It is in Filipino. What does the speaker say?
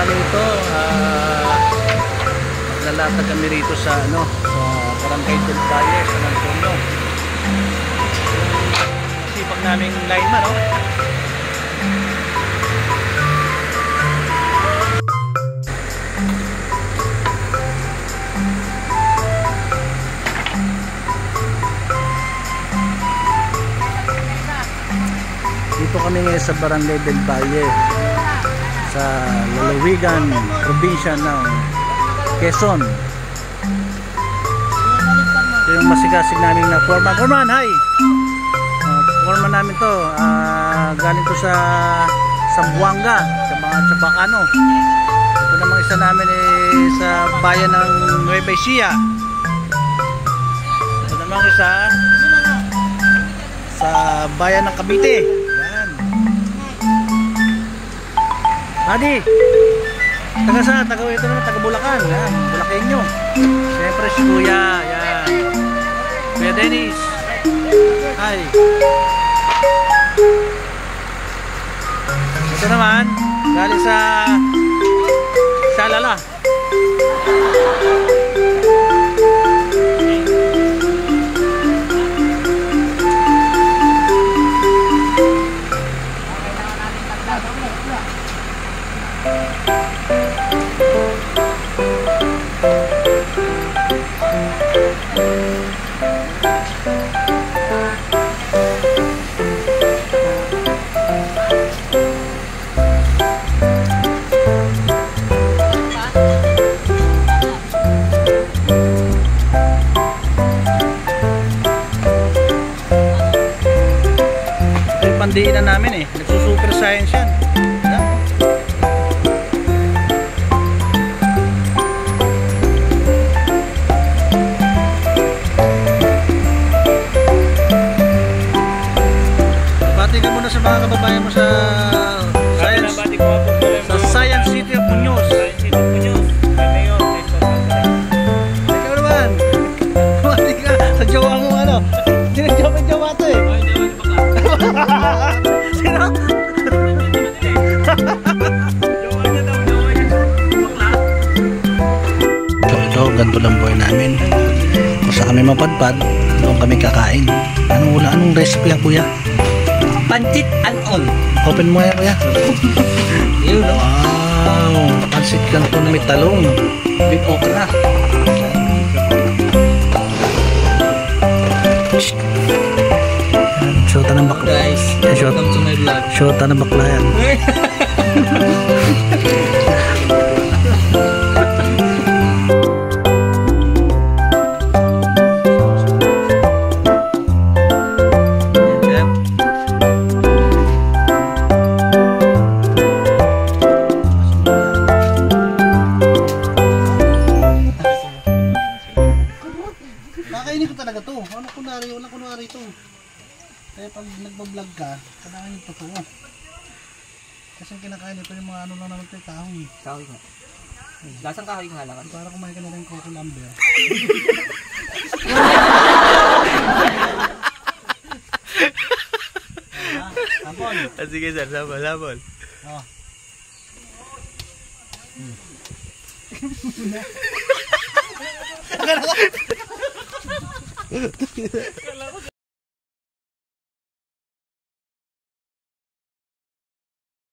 namin ito. Maglalatag kami rito sa sa Barangay del Valle, San Antonio. Sipag naming lineman, no? Dito kami ngayon sa Barangay del Valle, sa lalawigan, probinsya ng Quezon. Ito yung masigasig namin na foreman. Foreman, hi! Foreman namin to. Galing to sa Zamboanga, sa mga Chabacano. Ito namang isa namin sa bayan ng Nueva Ecija. Ito namang isa sa bayan ng Cavite. Adi, taga saan? Ito naman, taga Bulacan. Yan, Bulakenyo. Siyempre si Kuya. Yan. Kuya Dennis. Hi. Ito naman, galing sa Shalala. Pandiinan namin nagsusuper science yan. Bati ka muna sa mga kababayan mo sa Science, sa Science City of Muñoz. Ikaw naman, bati ka sa jowa mo jowa to Sino? Ito, ganito lang buhay namin. Kung saan kami mapadpad, doon kami kakain. Anong recipe yan, Kuya? Pancit and all. Open mo yan, Kuya. Wow, pancit kanto na may talong with okra. Shota ng bakla. Guys, welcome to my vlog. Shota ng bakla yan. Kakainin ko talaga to. Walang kunwari to. Kaya pag nagbablog ka, kailangan yung totoo. Kasi yung kinakain ito yung mga lang naman ito, kahoy. Kahoy nga. Lasang kahoy nga lang. Para kumain ka na rin coco lumber. Sabon. Sige sir, sabon. Oh.